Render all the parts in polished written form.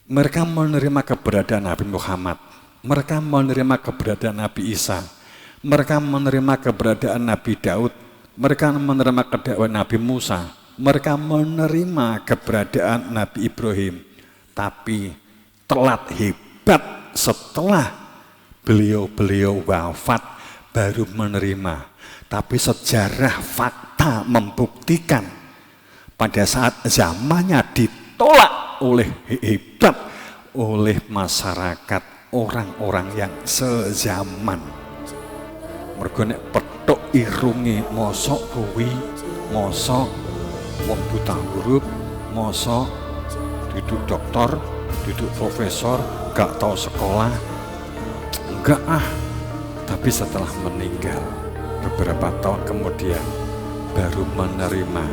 Mereka menerima keberadaan Nabi Muhammad, mereka menerima keberadaan Nabi Isa, mereka menerima keberadaan Nabi Daud, mereka menerima keberadaan Nabi Musa, mereka menerima keberadaan Nabi Ibrahim. Tapi telat hebat setelah beliau-beliau wafat baru menerima. Tapi sejarah fakta membuktikan pada saat zamannya ditolak oleh hebat oleh masyarakat orang-orang yang sezaman. Mergo nek petuk irunge mosok kuwi, mosok wong buta huruf, mosok duduk dokter, duduk profesor, gak tahu sekolah, enggak tapi setelah meninggal beberapa tahun kemudian baru menerima.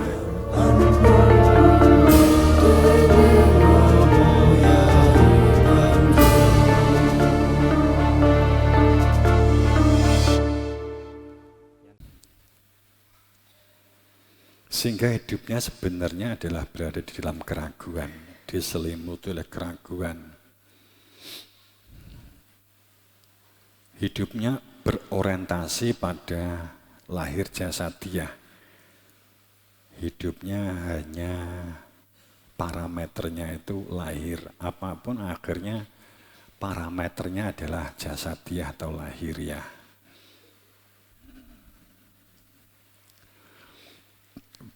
Sehingga hidupnya sebenarnya adalah berada di dalam keraguan, diselimuti oleh keraguan. Hidupnya berorientasi pada lahir jasadiah. Hidupnya hanya parameternya itu lahir, apapun akhirnya parameternya adalah jasadiah atau lahiriah.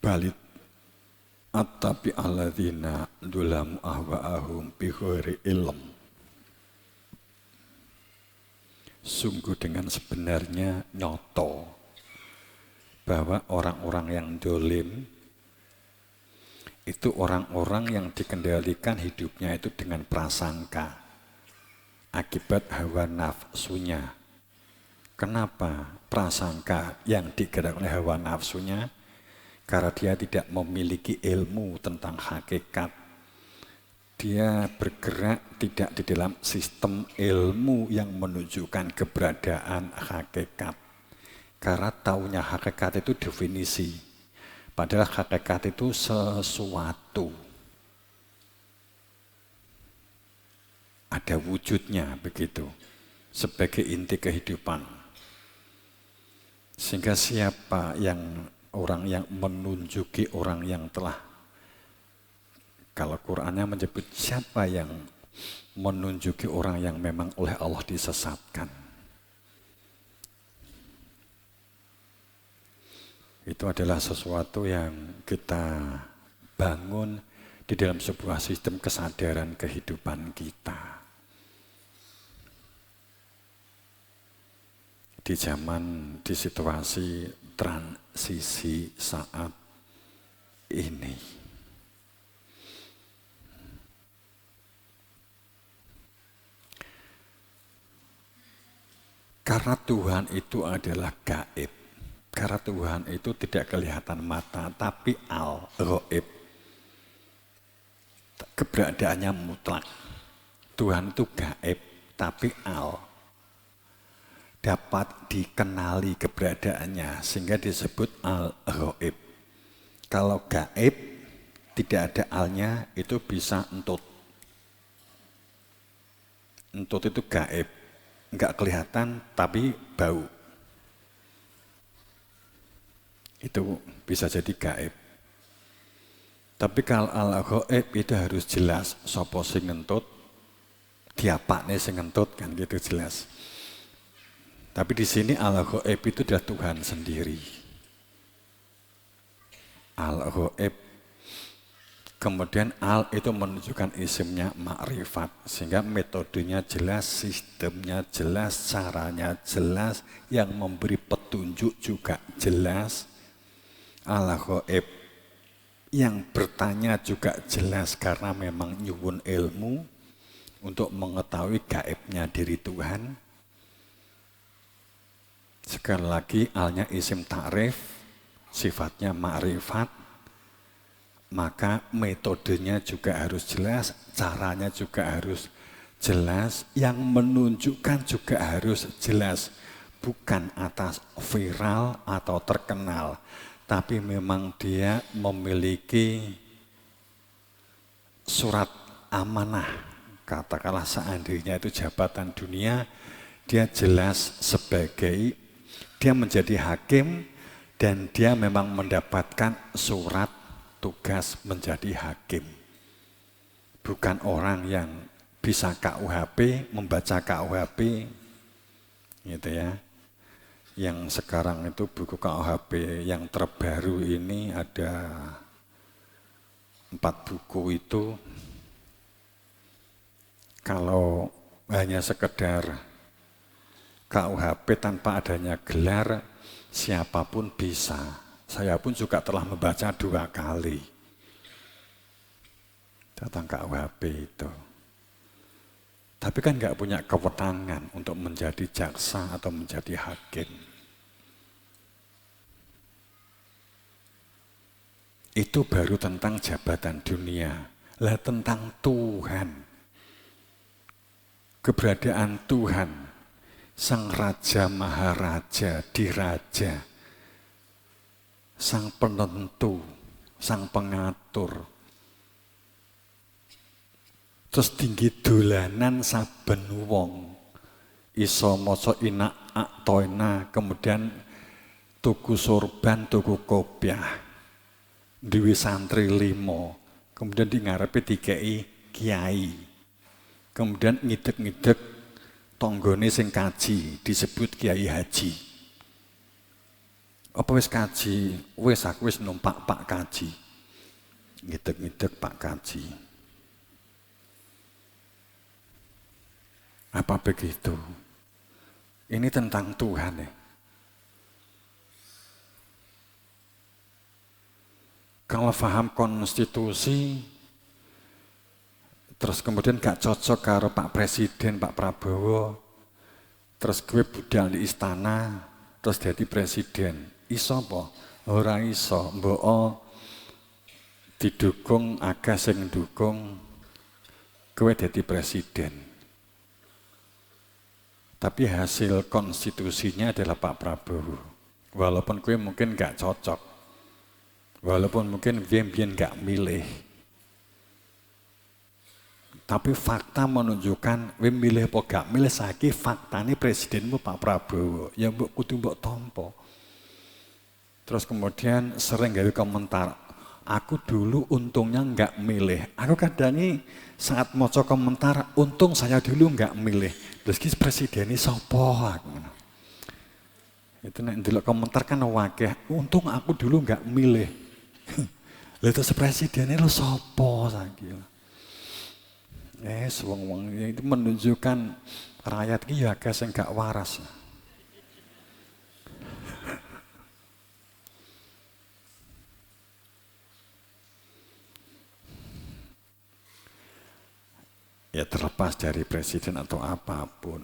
Balik at-tabi alladzina dzalamu ahwa'ahum bi ghairi ilm. Sungguh dengan sebenarnya nyoto bahwa orang-orang yang dolim itu orang-orang yang dikendalikan hidupnya itu dengan prasangka akibat hawa nafsunya. Kenapa prasangka yang digerakkan oleh hawa nafsunya? Karena dia tidak memiliki ilmu tentang hakikat. Dia bergerak tidak di dalam sistem ilmu yang menunjukkan keberadaan hakikat. Karena taunya hakikat itu definisi. Padahal hakikat itu sesuatu. Ada wujudnya begitu. Sebagai inti kehidupan. Sehingga siapa yang orang yang menunjuki orang yang telah, kalau Qur'annya menyebut siapa yang menunjuki orang yang memang oleh Allah disesatkan. Itu adalah sesuatu yang kita bangun di dalam sebuah sistem kesadaran kehidupan kita. Di zaman, di situasi transisi saat ini. Karena Tuhan itu adalah gaib. Karena Tuhan itu tidak kelihatan mata, tapi al-ghaib. Keberadaannya mutlak. Tuhan itu gaib, tapi dapat dikenali keberadaannya sehingga disebut al-ghaib. Kalau gaib tidak ada alnya itu bisa entut. Entut itu gaib, enggak kelihatan tapi bau. Itu bisa jadi gaib. Tapi kalau al-ghaib itu harus jelas sapa sing ngentut, diapakne sing ngentut kan gitu jelas. Tapi di sini al-ghaib itu adalah Tuhan sendiri. Al-ghaib. Kemudian al itu menunjukkan isimnya ma'rifat. Sehingga metodenya jelas, sistemnya jelas, caranya jelas. Yang memberi petunjuk juga jelas. Al-ghaib. Yang bertanya juga jelas karena memang nyuwun ilmu. Untuk mengetahui gaibnya diri Tuhan. Sekali lagi alnya isim ta'rif, sifatnya ma'rifat, maka metodenya juga harus jelas, caranya juga harus jelas, yang menunjukkan juga harus jelas, bukan atas viral atau terkenal, tapi memang dia memiliki surat amanah katakanlah seandainya itu jabatan dunia, dia jelas sebagai dia menjadi hakim dan dia memang mendapatkan surat tugas menjadi hakim. Bukan orang yang bisa KUHP, membaca KUHP, gitu ya. Yang sekarang itu buku KUHP yang terbaru ini ada 4 buku itu. Kalau hanya sekedar KUHP tanpa adanya gelar, siapapun bisa. Saya pun juga telah membaca 2 kali tentang KUHP itu. Tapi kan nggak punya kewenangan untuk menjadi jaksa atau menjadi hakim. Itu baru tentang jabatan dunia. Lah tentang Tuhan. Keberadaan Tuhan, Sang Raja Maharaja, Diraja, Sang Penentu, Sang Pengatur. Terus tinggi dolanan saben wong. Iso maca Inak A'toina, kemudian tuku sorban, tuku kopiah. Duwe santri 5, kemudian di ngarepe dikei kiai. Kemudian ngidek-ngidek tonggone sing kaji disebut kiai haji. Apa wis kaji? Wis aku wis numpak Pak Kaji. Ngidek-ngidek Pak Kaji. Apa begitu? Ini tentang Tuhan ya. Kalau paham konstitusi, terus kemudian gak cocok karo Pak Presiden, Pak Prabowo, terus gue budal di istana, terus jadi presiden. Iso apa? Ora iso. Mbok didukung akeh sing ndukung kowe dadi presiden. Tapi hasil konstitusinya adalah Pak Prabowo. Walaupun gue mungkin gak cocok. Walaupun mungkin gue gak milih. Tapi fakta menunjukkan gue milih apa gak milih saiki faktanya presidenmu Pak Prabowo. Ya mbok kudu mbok tompo. Terus kemudian sering gawe komentar. Aku dulu untungnya gak milih. Aku kadang saat maca komentar, untung saya dulu gak milih. Terus ki presiden ini sapa aku. Itu nek ndelok komentar kan wakeh, untung aku dulu gak milih. Lha terus presiden ini lo sapa saiki. Wong-wong itu menunjukkan rakyat ki ya akeh sing gak waras. Ya terlepas dari presiden atau apapun.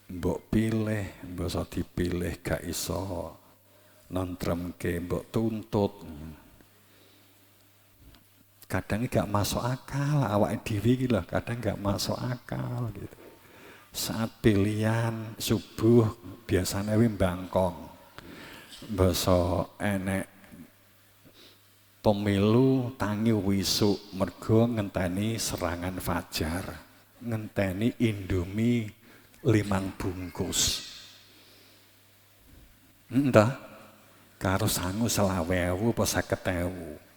Mbok pilih, mbok iso dipilih gak iso nontremke, mbok tuntut. Kadang gak masuk akal, awake dhewe iki lho, kadang gak masuk akal gitu. Saat pilihan subuh biasanya mbangkong. Basa enek pemilu tangi wisuk mergo ngenteni serangan fajar, ngenteni Indomie 5 bungkus. Entah, karo sangu 20.000 apa 50.000.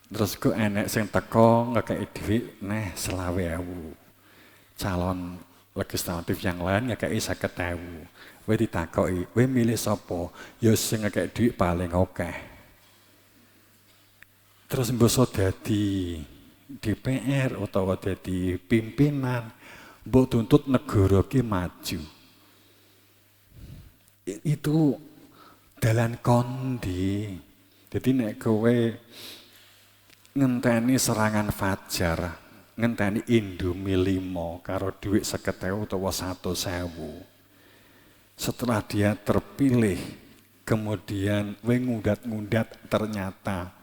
Terus kok enek sing teko ngekei dhuwit neh 20.000. Calon legislatif yang lain ngekei 50.000. Kowe ditakoki, kowe milih sapa? Ya sing ngekei dhuwit paling akeh. Terus mbok dadi DPR utawa dadi pimpinan, mbok tuntut negara ki maju. Itu dalan kondi. Jadi nek kowe ngenteni serangan fajar, ngenteni Indomie 5 karo dhuwit 50.000 utawa 100.000. Setelah dia terpilih, kemudian kowe ngundat-ngundat ternyata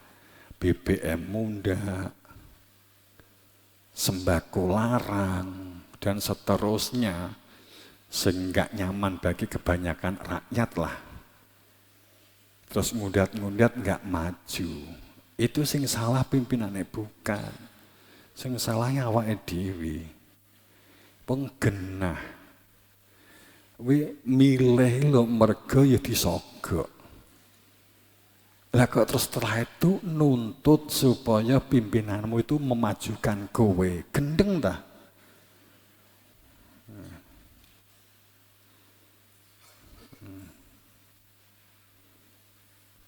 BBM mundak, sembako larang, dan seterusnya, sehingga nyaman bagi kebanyakan rakyat lah. Terus ngundat-ngundat nggak maju. Itu sing salah pimpinannya bukan. Sing salahnya awake dhewe. Penggenah. Wi milih lho mergo ya disogok. Lah kok terus setelah itu nuntut supaya pimpinanmu itu memajukan kowe. Gendeng dah.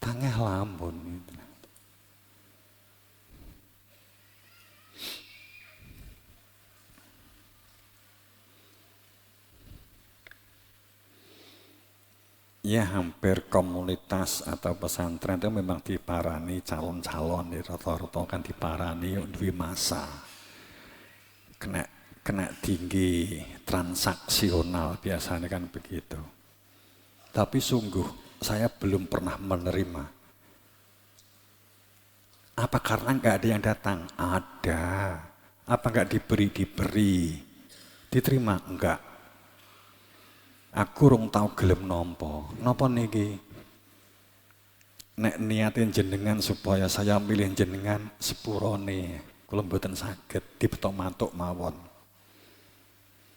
Tangeh lamun gitu. Ya hampir komunitas atau pesantren itu memang diparani calon-calon, rata-rata kan diparani duwe masa. Kena tinggi transaksional biasanya kan begitu. Tapi sungguh saya belum pernah menerima. Apa karena nggak ada yang datang? Ada. Apa nggak diberi? Diterima? Enggak. Aku rung tau gelem nampa. Napa niki? Nek niatin jenengan supaya saya milih jenengan sepurone, kula mboten saged dibetok matuk mawon.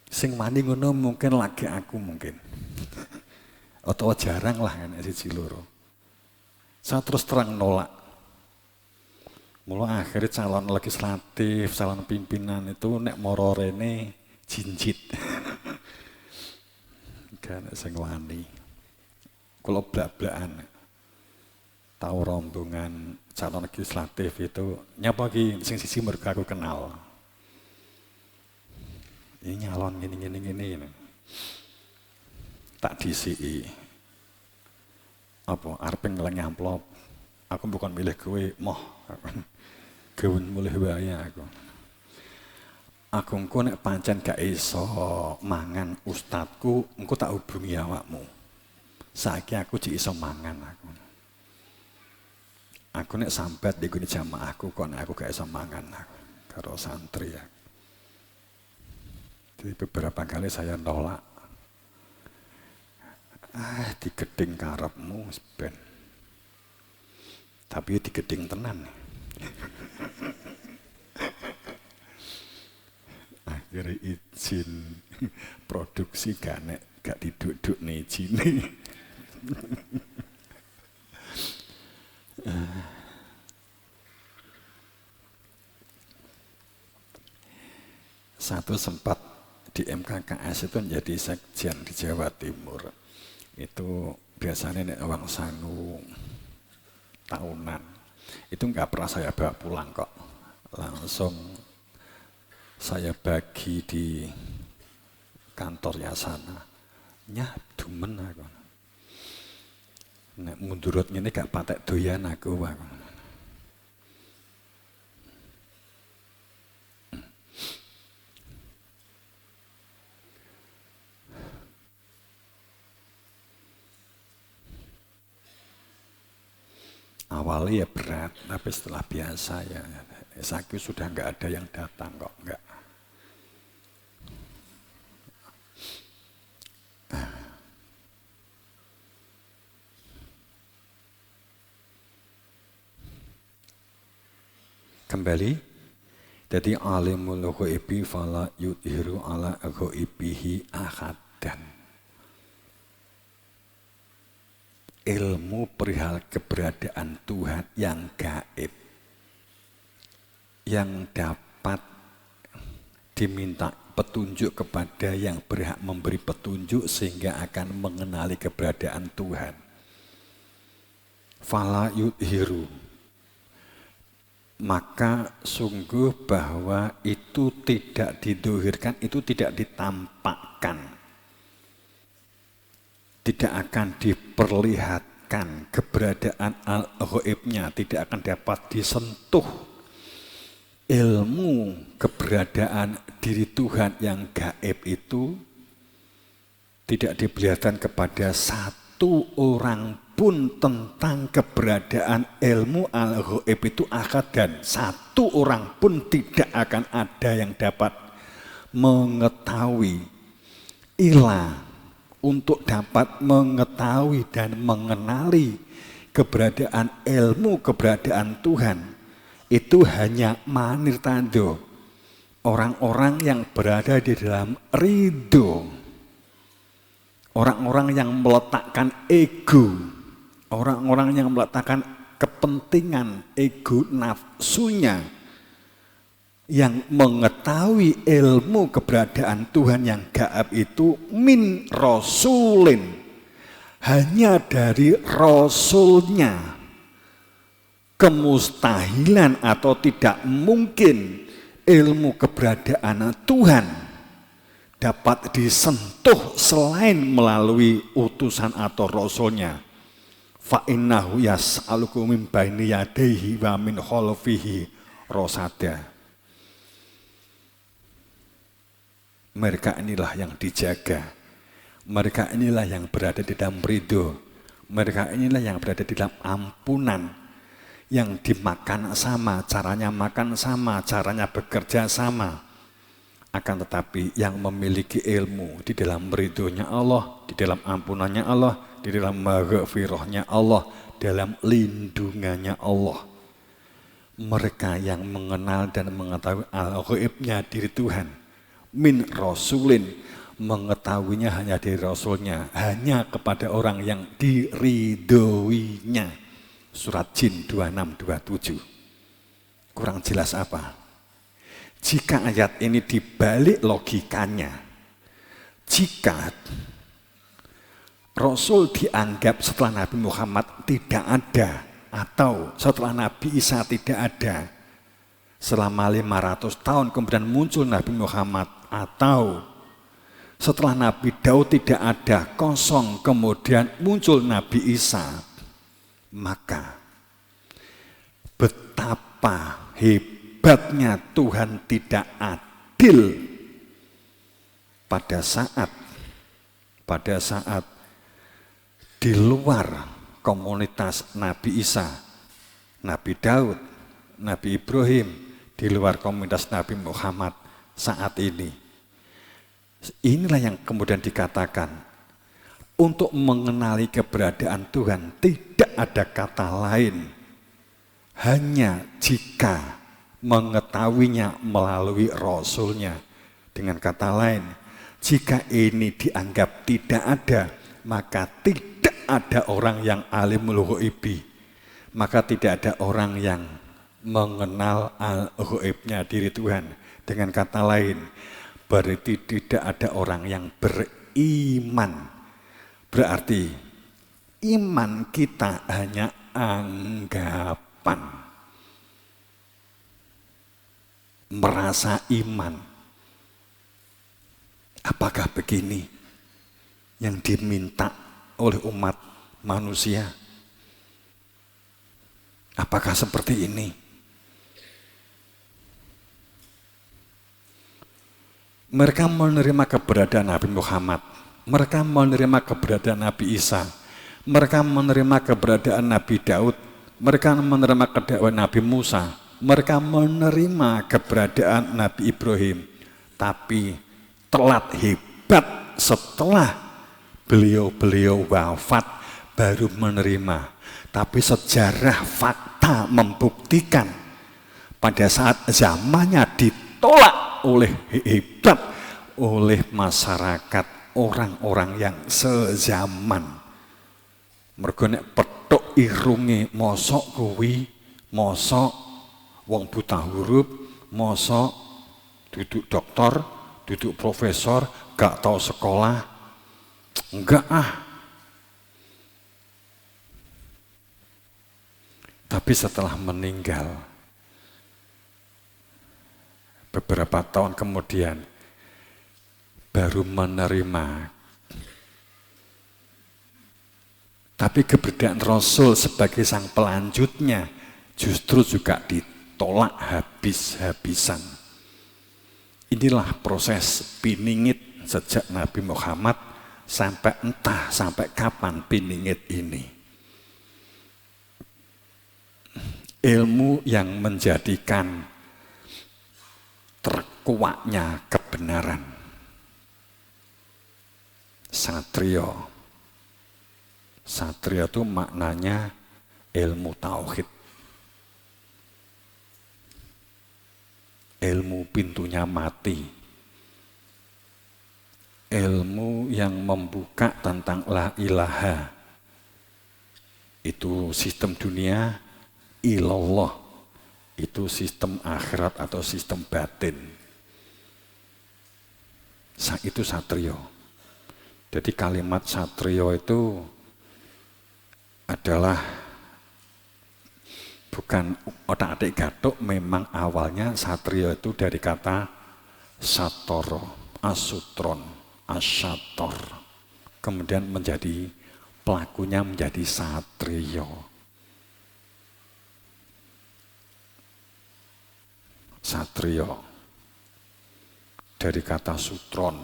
Sing wani ngono mungkin lagi aku mungkin. Atau jarang lah nek siji loro. Saya terus terang nolak. Mula akhirnya calon legislatif, calon pimpinan itu nek moro rene jinjit. Kan sing wani. Kula blak-blakan. Tahu rombongan calon legislatif itu nyapa ki sing siji mergo aku kenal. Ini nyalon gini. Tak disiki. Apa arep ngelengi amplop. Aku bukan milih kowe, moh. Gawen mulih wae aku. Aku engko nek pancen gak iso mangan ustadku, engko tak hubungi awakmu. Saiki aku jek iso mangan aku. Aku nek sambat di gune jamaahku kok nek aku gak iso mangan aku karo santri ya. Jadi beberapa kali saya nolak. Digeding karepmu ben. Tapi digeding tenan. Akhirnya izin produksi gak diduk-duk nih izin. Satu sempat di MKKS itu menjadi sekjen di Jawa Timur. Itu biasanya nek uang sangu tahunan. Itu nggak pernah saya bawa pulang kok. Langsung saya bagi di kantornya sana. Nyah dumen aku. Nek mundurut ngene gak patek doyan aku. Awalnya ya berat, tapi setelah biasa ya, sakit sudah nggak ada yang datang kok, nggak. Kembali, jadi alimul ghaibi fala yudhiru ala ghaibihi ahadan. Ilmu perihal keberadaan Tuhan yang gaib, yang dapat diminta petunjuk kepada yang berhak memberi petunjuk sehingga akan mengenali keberadaan Tuhan. Fala yudhiru, maka sungguh bahwa itu tidak didohirkan, itu tidak ditampakkan. Tidak akan diperlihatkan keberadaan al-ghaibnya, tidak akan dapat disentuh ilmu keberadaan diri Tuhan yang gaib itu tidak diperlihatkan kepada satu orang pun tentang keberadaan ilmu al-ghaib itu akad, dan satu orang pun tidak akan ada yang dapat mengetahui ilah untuk dapat mengetahui dan mengenali keberadaan ilmu keberadaan Tuhan itu hanya manir tando, orang-orang yang berada di dalam ridho, orang-orang yang meletakkan ego, orang-orang yang meletakkan kepentingan ego nafsunya, yang mengetahui ilmu keberadaan Tuhan yang gaib itu min rasulin, hanya dari rasulnya. Kemustahilan atau tidak mungkin ilmu keberadaan Tuhan dapat disentuh selain melalui utusan atau rasulnya. Fa innahu yas'aluku min baini yadayhi wa min khalfihi rosada. Mereka inilah yang dijaga. Mereka inilah yang berada di dalam ridho. Mereka inilah yang berada di dalam ampunan. Yang dimakan sama, caranya makan sama, caranya bekerja sama. Akan tetapi yang memiliki ilmu di dalam ridhonya Allah, di dalam ampunannya Allah, di dalam maghfirahnya Allah, dalam lindungannya Allah. Mereka yang mengenal dan mengetahui al-ghaibnya diri Tuhan. Min rasulin, mengetahuinya hanya dari rasulnya, hanya kepada orang yang diridhoinya. Surat Jin 26-27. Kurang jelas apa? Jika ayat ini dibalik logikanya, jika Rasul dianggap setelah Nabi Muhammad tidak ada, atau setelah Nabi Isa tidak ada, selama 500 tahun kemudian muncul Nabi Muhammad, atau setelah Nabi Daud tidak ada, kosong, kemudian muncul Nabi Isa, maka betapa hebatnya Tuhan tidak adil pada saat di luar komunitas Nabi Isa, Nabi Daud, Nabi Ibrahim, di luar komunitas Nabi Muhammad saat ini. Inilah yang kemudian dikatakan, untuk mengenali keberadaan Tuhan tidak ada kata lain, hanya jika mengetahuinya melalui Rasulnya. Dengan kata lain, jika ini dianggap tidak ada, maka tidak ada orang yang alimul ghaibi, maka tidak ada orang yang mengenal al-ghaibnya diri Tuhan. Dengan kata lain, berarti tidak ada orang yang beriman. Berarti iman kita hanya anggapan. Merasa iman. Apakah begini yang diminta oleh umat manusia? Apakah seperti ini? Mereka menerima keberadaan Nabi Muhammad. Mereka menerima keberadaan Nabi Isa, mereka menerima keberadaan Nabi Daud, mereka menerima keberadaan Nabi Musa, mereka menerima keberadaan Nabi Ibrahim. Tapi telat hebat, setelah beliau-beliau wafat baru menerima. Tapi sejarah fakta membuktikan pada saat zamannya ditolak oleh hebat oleh masyarakat, orang-orang yang sezaman. Mergo nek petuk irunge mosok kuwi, mosok wong buta huruf, mosok duduk doktor, duduk profesor, gak tahu sekolah. Enggak ah. Tapi setelah meninggal beberapa tahun kemudian baru menerima. Tapi keberadaan Rasul sebagai sang pelanjutnya justru juga ditolak habis-habisan. Inilah proses piningit sejak Nabi Muhammad sampai kapan piningit ini. Ilmu yang menjadikan terkuaknya kebenaran. Satrio. Satrio itu maknanya ilmu tauhid. ilmu pintunya mati. Ilmu yang membuka tentang la ilaha. Itu sistem dunia, ilallah. Itu sistem akhirat atau sistem batin. Itu satrio. Jadi kalimat satrio itu adalah bukan otak-atik gatuk, memang awalnya satrio itu dari kata satoro, asutron, asyator. Kemudian menjadi pelakunya menjadi satrio. Satrio dari kata sutron.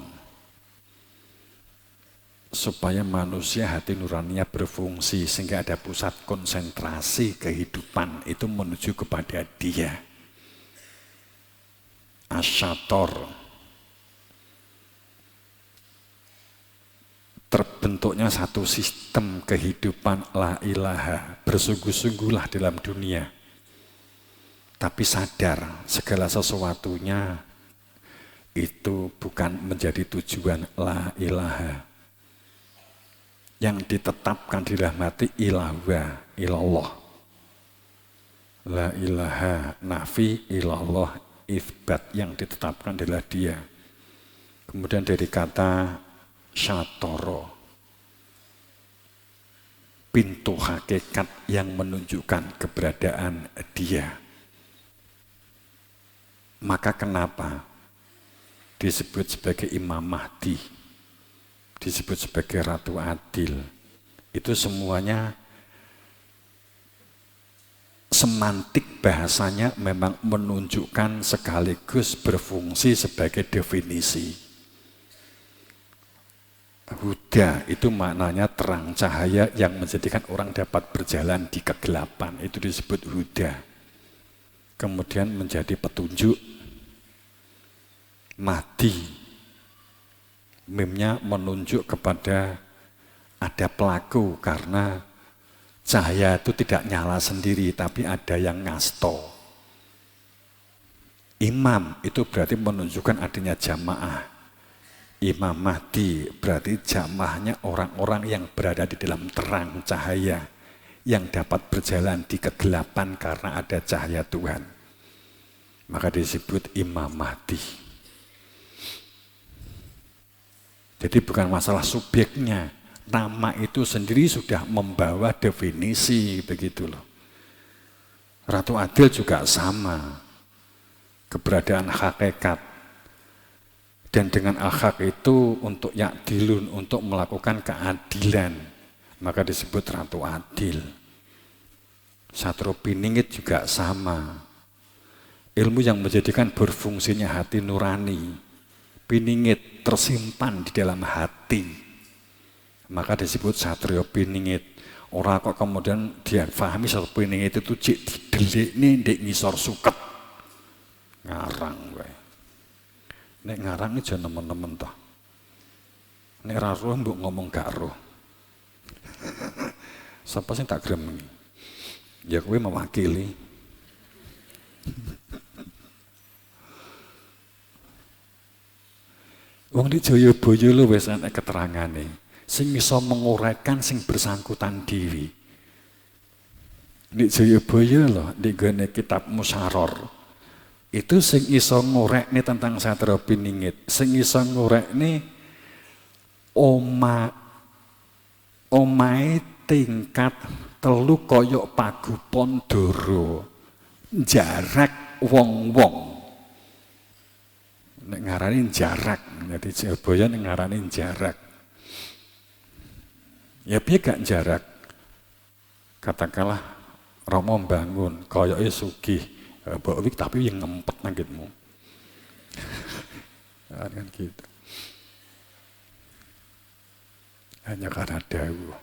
Supaya manusia hati nuraninya berfungsi sehingga ada pusat konsentrasi kehidupan itu menuju kepada dia. Asyator. Terbentuknya satu sistem kehidupan la ilaha. Bersungguh-sungguhlah dalam dunia. Tapi sadar segala sesuatunya itu bukan menjadi tujuan la ilaha. Yang ditetapkan di dalam hati ilahwa, ilallah. La ilaha nafi ilallah ifbat, yang ditetapkan adalah dia. Kemudian dari kata syatoro, pintu hakikat yang menunjukkan keberadaan dia. Maka kenapa disebut sebagai Imam Mahdi, disebut sebagai Ratu Adil? Itu semuanya semantik bahasanya memang menunjukkan sekaligus berfungsi sebagai definisi. Huda itu maknanya terang cahaya yang menjadikan orang dapat berjalan di kegelapan. Itu disebut huda. Kemudian menjadi petunjuk. Mahdi, mimnya menunjuk kepada ada pelaku, karena cahaya itu tidak nyala sendiri tapi ada yang ngasto. Imam itu berarti menunjukkan adanya jamaah. Imam Mahdi berarti jamaahnya orang-orang yang berada di dalam terang cahaya, yang dapat berjalan di kegelapan karena ada cahaya Tuhan. Maka disebut Imam Mahdi. Jadi bukan masalah subjeknya, nama itu sendiri sudah membawa definisi, begitu loh. Ratu Adil juga sama, keberadaan hakikat. Dan dengan al-haq itu untuk ya'dilun, untuk melakukan keadilan, maka disebut Ratu Adil. Satrio Piningit juga sama, ilmu yang menjadikan berfungsinya hati nurani. Piningit tersimpan di dalam hati, maka disebut satrio piningit. Orang kok kemudian dia pahami satu piningit itu cik didelik nih di ngisor suket ngarang gue. Nek ngarang ini jangan nemen-nemen toh. Nek ra roh mbok ngomong gak roh. Siapa sih tak gremeng? Ya kowe mewakili. Wong di Jayabaya lho wis ana keterangane, sing iso menguraikan sing bersangkutan diri. Di Jayabaya lho, di gone kitab Musyaror. Itu sing iso ngorekne tentang satrio piningit, sing iso ngorekne omahe tingkat telu koyok pagupon doro, jarak wong-wong. Nek ngarani jarak, jadi Jayabaya nek ngarani jarak. Ya piye gak jarak? Katakanlah Romo bangun, koyoke sugih, mbok wik tapi yang ngempet nangkitmu. Kan gitu. Hanya karena dawuh.